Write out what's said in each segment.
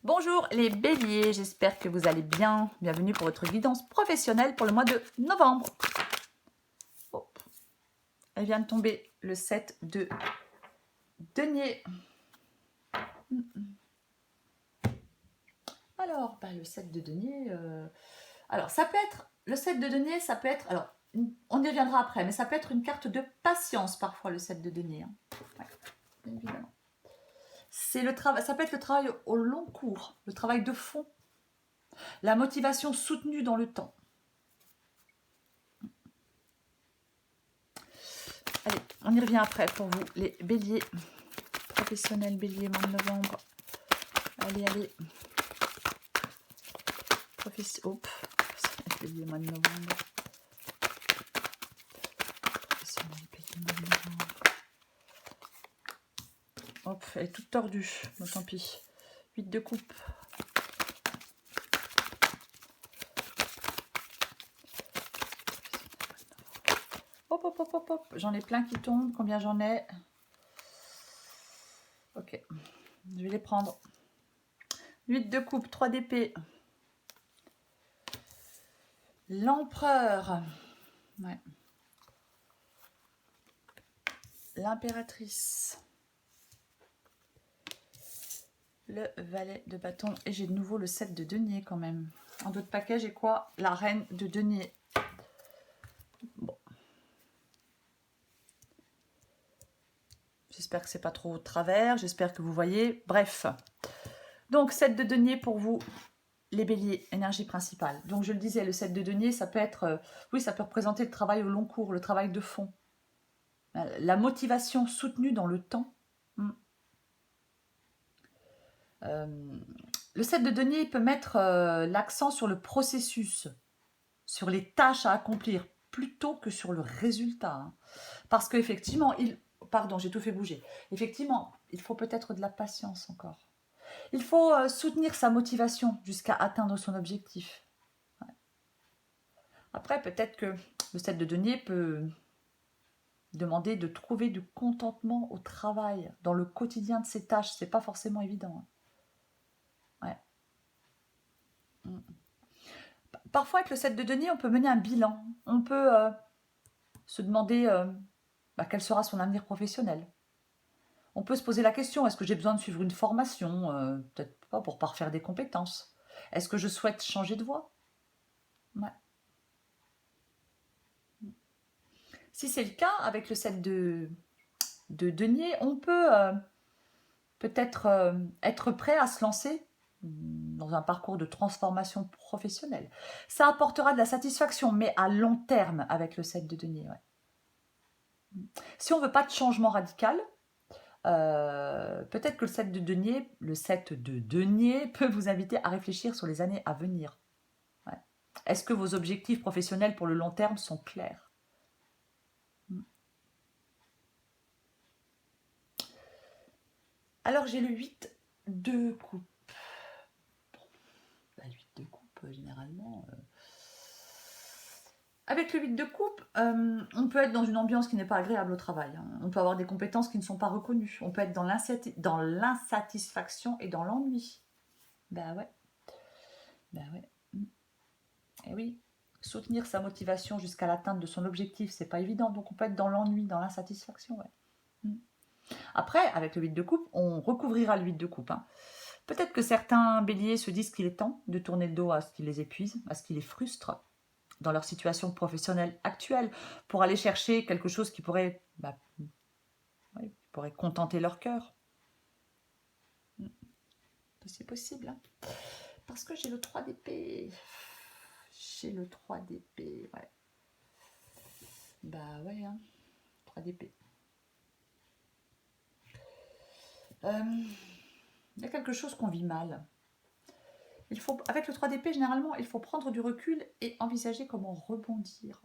Bonjour les béliers, j'espère que vous allez bien. Bienvenue pour votre guidance professionnelle pour le mois de novembre. Oh. Elle vient de tomber le 7 de denier. Alors, le 7 de denier... Alors, ça peut être... Le 7 de denier, ça peut être... Alors, on y reviendra après, mais ça peut être une carte de patience parfois, le 7 de denier. Hein. Ouais, bien évidemment. Ça peut être le travail au long cours, le travail de fond, la motivation soutenue dans le temps. Allez, on y revient après pour vous, les béliers. Professionnels bélier, mois de novembre. Allez, allez. Bélier, mois de novembre. Professionnel bélier, mois de novembre. Hop, elle est toute tordue, bon tant pis. 8 de coupe. Hop, hop, hop, hop, hop. J'en ai plein qui tombent. Combien j'en ai? Ok, je vais les prendre. 8 de coupe, 3 d'épée. L'empereur. Ouais. L'impératrice. Le valet de bâton. Et j'ai de nouveau le 7 de denier quand même. En d'autres paquets, j'ai quoi? La reine de denier. Bon. J'espère que c'est pas trop au travers. J'espère que vous voyez. Bref. Donc, 7 de denier pour vous, les béliers, énergie principale. Donc, je le disais, le 7 de denier, ça peut être... oui, ça peut représenter le travail au long cours, le travail de fond. La motivation soutenue dans le temps. Le 7 de denier peut mettre l'accent sur le processus, sur les tâches à accomplir, plutôt que sur le résultat. Hein. Parce qu'effectivement, pardon, j'ai tout fait bouger. Effectivement, il faut peut-être de la patience encore. Il faut soutenir sa motivation jusqu'à atteindre son objectif. Ouais. Après, peut-être que le 7 de denier peut demander de trouver du contentement au travail, dans le quotidien de ses tâches. C'est pas forcément évident. Ouais. Parfois, avec le 7 de denier, on peut mener un bilan. On peut se demander quel sera son avenir professionnel. On peut se poser la question, est-ce que j'ai besoin de suivre une formation, peut-être pas pour parfaire des compétences. Est-ce que je souhaite changer de voie? Ouais. Si c'est le cas, avec le 7 de denier, on peut peut-être être prêt à se lancer dans un parcours de transformation professionnelle. Ça apportera de la satisfaction, mais à long terme avec le 7 de denier. Ouais. Si on ne veut pas de changement radical, peut-être que le 7 de denier peut vous inviter à réfléchir sur les années à venir. Ouais. Est-ce que vos objectifs professionnels pour le long terme sont clairs? Alors j'ai le 8 de coupe. Bon, 8 de coupe, généralement... Avec le 8 de coupe, on peut être dans une ambiance qui n'est pas agréable au travail. Hein. On peut avoir des compétences qui ne sont pas reconnues. On peut être dans l'insatisfaction et dans l'ennui. Ben ouais. Et oui, soutenir sa motivation jusqu'à l'atteinte de son objectif, c'est pas évident. Donc on peut être dans l'ennui, dans l'insatisfaction. Ouais. Après, avec le 8 de coupe, on recouvrira le 8 de coupe. Hein. Peut-être que certains béliers se disent qu'il est temps de tourner le dos à ce qui les épuise, à ce qui les frustre dans leur situation professionnelle actuelle, pour aller chercher quelque chose qui pourrait, pourrait contenter leur cœur. C'est possible. Hein. Parce que j'ai le 3 d'épée. J'ai le 3 d'épée, ouais. Bah ouais, hein. 3 d'épée. Il y a quelque chose qu'on vit mal. Avec le 3 d'épée, généralement, il faut prendre du recul et envisager comment rebondir.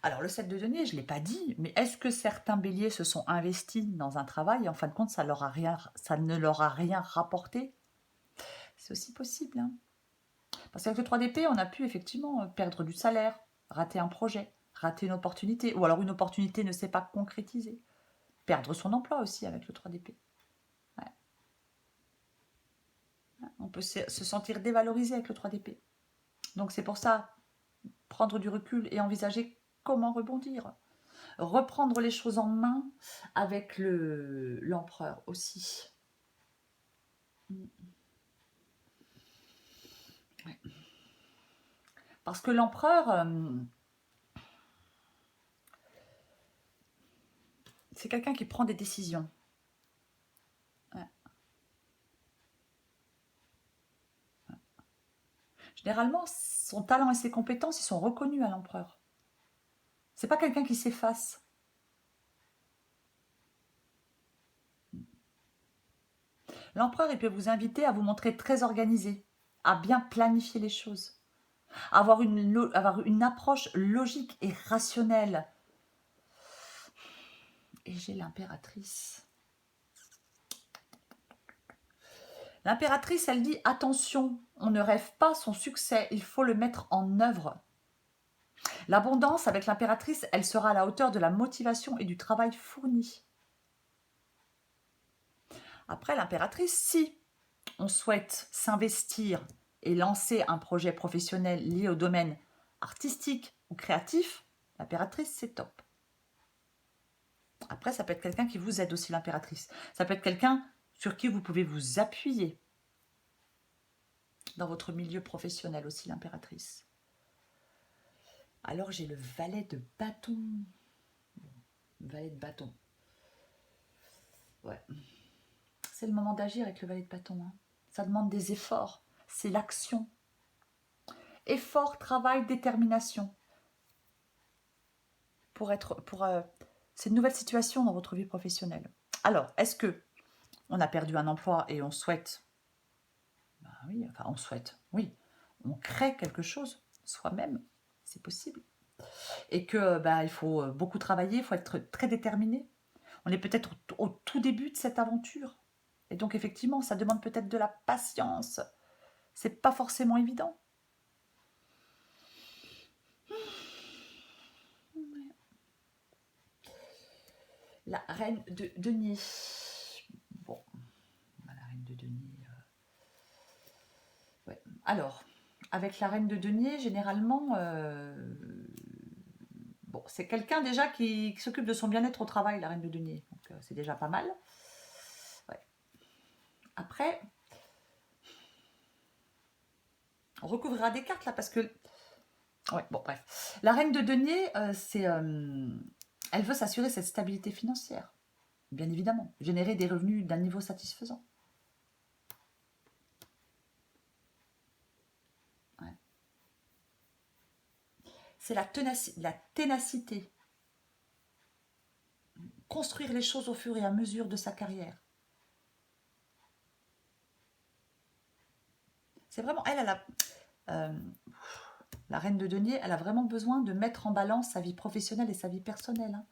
Alors, le 7 de denier, je ne l'ai pas dit, mais est-ce que certains béliers se sont investis dans un travail et en fin de compte, ça ne leur a rien rapporté? C'est aussi possible. Hein. Parce qu'avec le 3 d'épée, on a pu effectivement perdre du salaire, rater un projet, rater une opportunité, ou alors une opportunité ne s'est pas concrétisée. Perdre son emploi aussi avec le 3 d'épée. On peut se sentir dévalorisé avec le 3 d'épée. Donc c'est pour ça, prendre du recul et envisager comment rebondir. Reprendre les choses en main avec l'empereur aussi. Ouais. Parce que l'empereur, c'est quelqu'un qui prend des décisions. Ouais. Généralement, son talent et ses compétences, ils sont reconnus à l'empereur. C'est pas quelqu'un qui s'efface. L'empereur, il peut vous inviter à vous montrer très organisé, à bien planifier les choses, à avoir une approche logique et rationnelle. Et j'ai l'impératrice. L'impératrice, elle dit, attention, on ne rêve pas son succès, il faut le mettre en œuvre. L'abondance avec l'impératrice, elle sera à la hauteur de la motivation et du travail fourni. Après l'impératrice, si on souhaite s'investir et lancer un projet professionnel lié au domaine artistique ou créatif, l'impératrice, c'est top. Après, ça peut être quelqu'un qui vous aide aussi, l'impératrice. Ça peut être quelqu'un sur qui vous pouvez vous appuyer dans votre milieu professionnel aussi, l'impératrice. Alors, j'ai le valet de bâton. Valet de bâton. Ouais. C'est le moment d'agir avec le valet de bâton. Hein. Ça demande des efforts. C'est l'action. Effort, travail, détermination. C'est une nouvelle situation dans votre vie professionnelle. Alors, est-ce que on a perdu un emploi et on souhaite... Ben oui, enfin on souhaite, oui. On crée quelque chose soi-même, c'est possible. Et que il faut beaucoup travailler, il faut être très déterminé. On est peut-être au tout début de cette aventure. Et donc effectivement, ça demande peut-être de la patience. C'est pas forcément évident. La reine de denier. Bon, la reine de denier. Ouais. Alors, avec la reine de denier, généralement, bon, c'est quelqu'un déjà qui s'occupe de son bien-être au travail, la reine de denier. Donc, c'est déjà pas mal. Ouais. Après, on recouvrira des cartes là parce que... Ouais, bon, bref. La reine de denier, elle veut s'assurer cette stabilité financière, bien évidemment. Générer des revenus d'un niveau satisfaisant. Ouais. C'est la ténacité. Construire les choses au fur et à mesure de sa carrière. C'est vraiment... La reine de denier, elle a vraiment besoin de mettre en balance sa vie professionnelle et sa vie personnelle. Hein.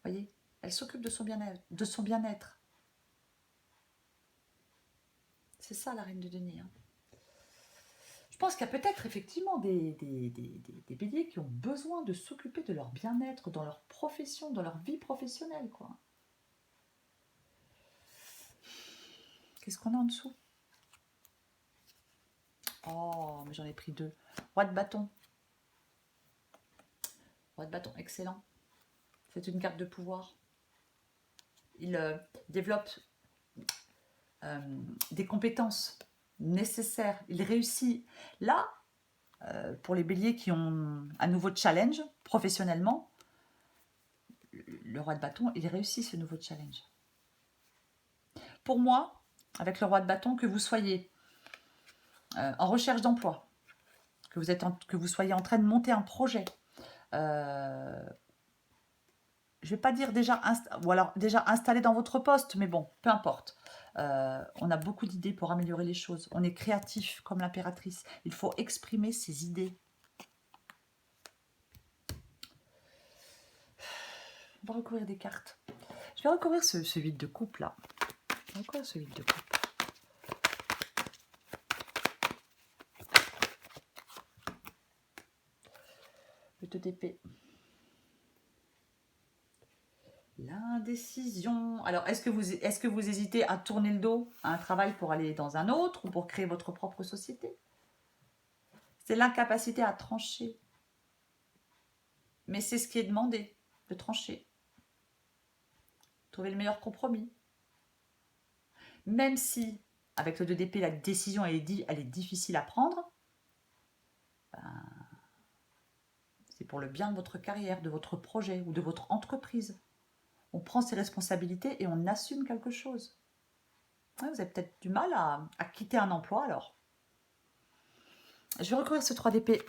Vous voyez, elle s'occupe de son bien-être. C'est ça, la reine de denier. Hein. Je pense qu'il y a peut-être effectivement des béliers qui ont besoin de s'occuper de leur bien-être dans leur profession, dans leur vie professionnelle, quoi. Qu'est-ce qu'on a en dessous? Oh, mais j'en ai pris deux. Roi de bâton. Roi de bâton, excellent. C'est une carte de pouvoir. Il développe des compétences nécessaires. Il réussit. Là, pour les béliers qui ont un nouveau challenge professionnellement, le roi de bâton, il réussit ce nouveau challenge. Pour moi, avec le roi de bâton, que vous soyez en recherche d'emploi, que vous soyez en train de monter un projet, je ne vais pas dire déjà installé dans votre poste, mais bon, peu importe. On a beaucoup d'idées pour améliorer les choses. On est créatif comme l'impératrice. Il faut exprimer ses idées. On va recouvrir des cartes. Je vais recouvrir ce 8 de coupe là. Je vais recouvrir ce 8 de coupe. Le 2 d'épée. L'indécision. Alors, est-ce que vous hésitez à tourner le dos à un travail pour aller dans un autre ou pour créer votre propre société? C'est l'incapacité à trancher. Mais c'est ce qui est demandé, de trancher. Trouver le meilleur compromis. Même si, avec le 2 d'épée, la décision elle est difficile à prendre, ben, c'est pour le bien de votre carrière, de votre projet ou de votre entreprise. On prend ses responsabilités et on assume quelque chose. Ouais, vous avez peut-être du mal à quitter un emploi alors. Je vais recourir ce 3 d'épée.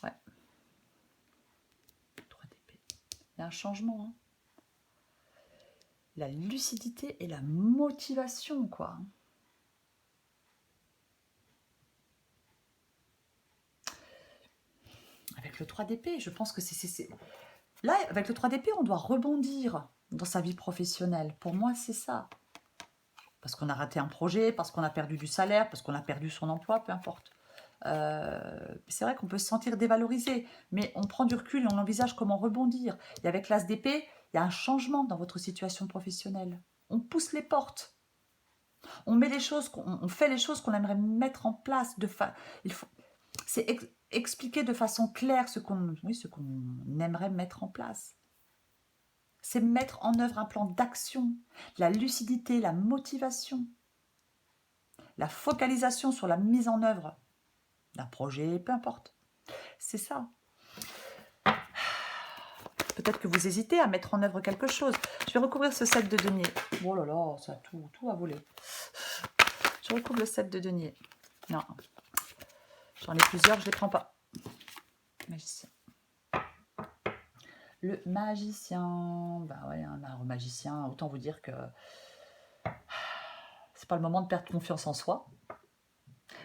Ouais. 3 d'épée. Il y a un changement. Hein. La lucidité et la motivation, quoi. Avec le 3 d'épée, je pense que c'est... Là, avec le 3 d'épée, on doit rebondir dans sa vie professionnelle. Pour moi, c'est ça. Parce qu'on a raté un projet, parce qu'on a perdu du salaire, parce qu'on a perdu son emploi, peu importe. C'est vrai qu'on peut se sentir dévalorisé, mais on prend du recul et on envisage comment rebondir. Et avec l'as d'épée, il y a un changement dans votre situation professionnelle. On pousse les portes. On met les choses, on fait les choses qu'on aimerait mettre en place. C'est expliquer de façon claire ce qu'on aimerait mettre en place. C'est mettre en œuvre un plan d'action, la lucidité, la motivation, la focalisation sur la mise en œuvre d'un projet, peu importe. C'est ça. Peut-être que vous hésitez à mettre en œuvre quelque chose. Je vais recouvrir ce 7 de denier. Oh là là, ça a tout à voler. Je recouvre le 7 de denier. Non. J'en ai plusieurs, je ne les prends pas. Magicien. Le magicien. Bah ouais, un magicien, autant vous dire que c'est pas le moment de perdre confiance en soi.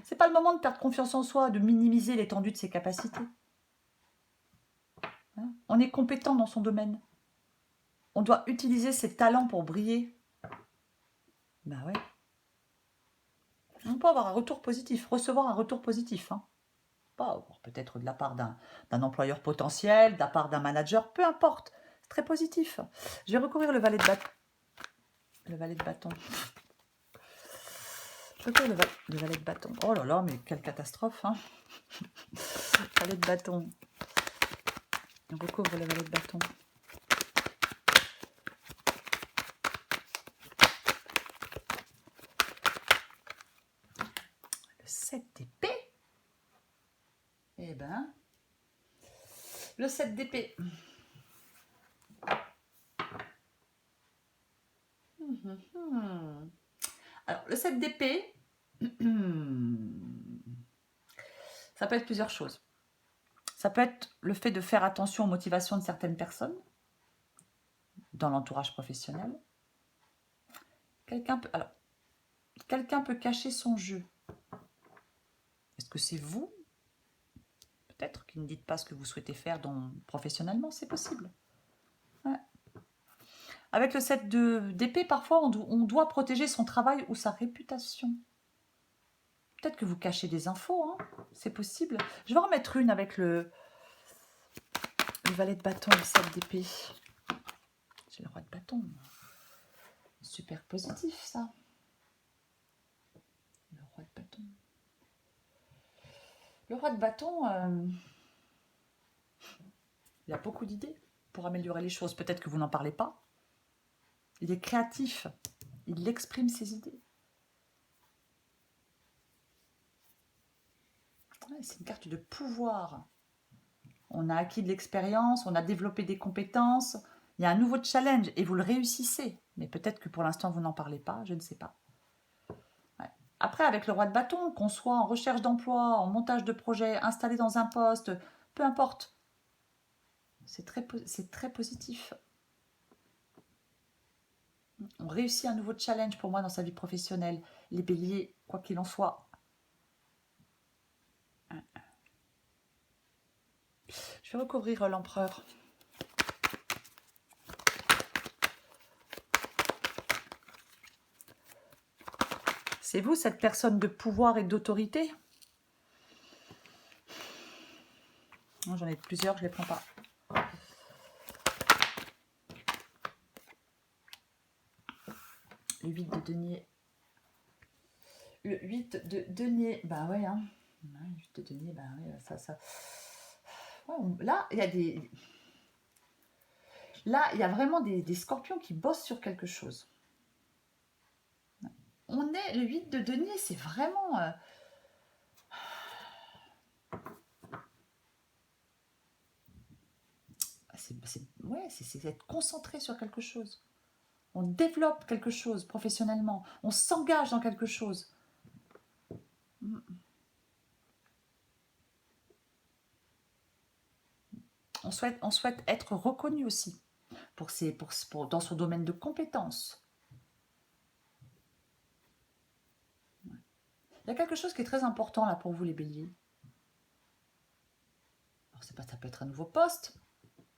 C'est pas le moment de perdre confiance en soi, de minimiser l'étendue de ses capacités. Hein? On est compétent dans son domaine. On doit utiliser ses talents pour briller. Bah ouais. On peut avoir un retour positif, recevoir un retour positif. Hein. Peut-être de la part d'un employeur potentiel, de la part d'un manager, peu importe. C'est très positif. Je vais recourir le valet de bâton. Le valet de bâton. Je recours le valet de bâton. Oh là là, mais quelle catastrophe. Hein. Valet de bâton. On recouvre le valet de bâton. Le 7 d'épée. Eh ben, le 7 d'épée. Alors, le 7 d'épée, ça peut être plusieurs choses. Ça peut être le fait de faire attention aux motivations de certaines personnes dans l'entourage professionnel. Quelqu'un peut cacher son jeu. Est-ce que c'est vous, peut-être, qui ne dites pas ce que vous souhaitez faire professionnellement? C'est possible. Ouais. Avec le 7 d'épée, parfois, on doit protéger son travail ou sa réputation. Peut-être que vous cachez des infos, hein, c'est possible. Je vais en remettre une avec le valet de bâton et le 7 d'épée. J'ai le roi de bâton. Super positif, ça. Le roi de bâton. Le roi de bâton, il a beaucoup d'idées pour améliorer les choses. Peut-être que vous n'en parlez pas. Il est créatif. Il exprime ses idées. Ouais, c'est une carte de pouvoir. On a acquis de l'expérience, on a développé des compétences. Il y a un nouveau challenge et vous le réussissez. Mais peut-être que pour l'instant, vous n'en parlez pas, je ne sais pas. Ouais. Après, avec le roi de bâton, qu'on soit en recherche d'emploi, en montage de projet, installé dans un poste, peu importe. C'est très positif. On réussit un nouveau challenge pour moi dans sa vie professionnelle. Les béliers, quoi qu'il en soit. Je vais recouvrir l'empereur. C'est vous, cette personne de pouvoir et d'autorité? J'en ai plusieurs, je ne les prends pas. Le 8 de denier. Le 8 de denier. Bah ouais, hein. Le 8 de denier, bah ouais, ça. Ouais, là, il y a des... Là, il y a vraiment des scorpions qui bossent sur quelque chose. On est... Le 8 de denier, c'est vraiment... c'est être concentré sur quelque chose. On développe quelque chose professionnellement. On s'engage dans quelque chose. On souhaite être reconnu aussi dans son domaine de compétences. Il y a quelque chose qui est très important là pour vous, les béliers. Alors, ça peut être un nouveau poste,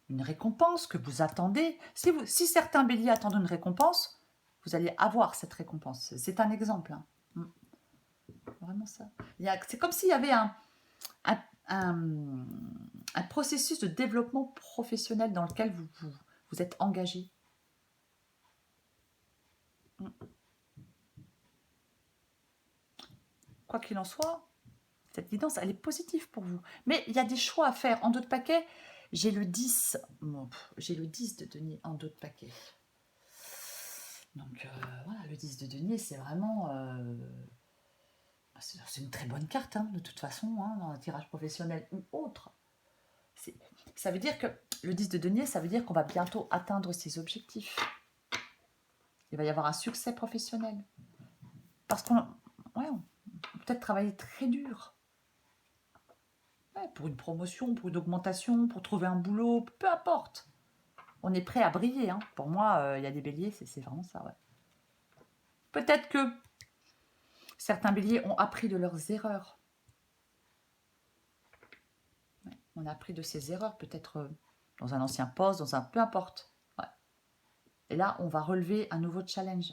une récompense que vous attendez. Si certains béliers attendent une récompense, vous allez avoir cette récompense. C'est un exemple. Hein. Vraiment ça. C'est comme s'il y avait un processus de développement professionnel dans lequel vous êtes engagé. Quoi qu'il en soit, cette guidance, elle est positive pour vous. Mais il y a des choix à faire. En dos de paquet, j'ai le 10. J'ai le 10 de denier en dos de paquet. Donc voilà, le 10 de denier, c'est vraiment... c'est une très bonne carte, hein, de toute façon, hein, dans un tirage professionnel ou autre. Ça veut dire que le 10 de denier, ça veut dire qu'on va bientôt atteindre ses objectifs. Il va y avoir un succès professionnel. Parce qu'on peut-être travailler très dur. Pour une promotion, pour une augmentation, pour trouver un boulot, peu importe. On est prêt à briller. Hein. Pour moi, il y a des béliers, c'est vraiment ça. Ouais. Peut-être que certains béliers ont appris de leurs erreurs. Ouais. On a appris de ses erreurs, peut-être dans un ancien poste, dans un... peu importe. Ouais. Et là, on va relever un nouveau challenge.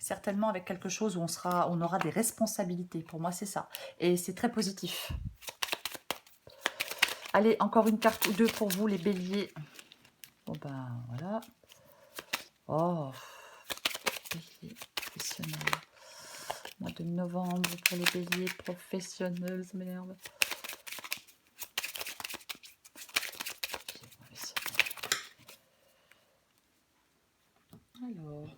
Certainement avec quelque chose où on aura des responsabilités. Pour moi, c'est ça. Et c'est très positif. Allez, encore une carte ou deux pour vous, les béliers. Bon, ben, voilà. Oh, bélier professionnel. Mois de novembre pour les béliers professionnels, ça m'énerve. Alors...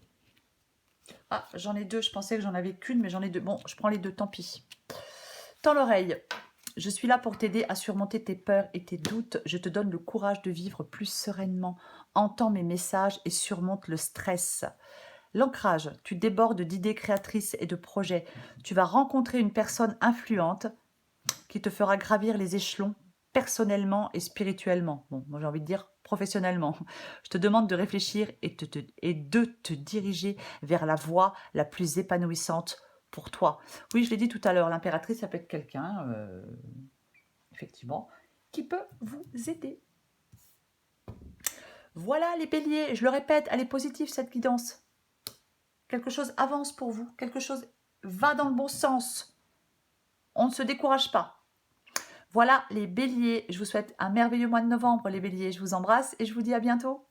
Ah, j'en ai deux. Je pensais que j'en avais qu'une, mais j'en ai deux. Bon, je prends les deux, tant pis. Tends l'oreille. Je suis là pour t'aider à surmonter tes peurs et tes doutes. Je te donne le courage de vivre plus sereinement. Entends mes messages et surmonte le stress. L'ancrage. Tu débordes d'idées créatrices et de projets. Tu vas rencontrer une personne influente qui te fera gravir les échelons personnellement et spirituellement. Bon, moi j'ai envie de dire professionnellement. Je te demande de réfléchir et de te diriger vers la voie la plus épanouissante pour toi. Oui, je l'ai dit tout à l'heure, l'impératrice, ça peut être quelqu'un, effectivement, qui peut vous aider. Voilà les béliers, je le répète, elle est positive cette guidance. Quelque chose avance pour vous, quelque chose va dans le bon sens. On ne se décourage pas. Voilà les béliers, je vous souhaite un merveilleux mois de novembre les béliers, je vous embrasse et je vous dis à bientôt.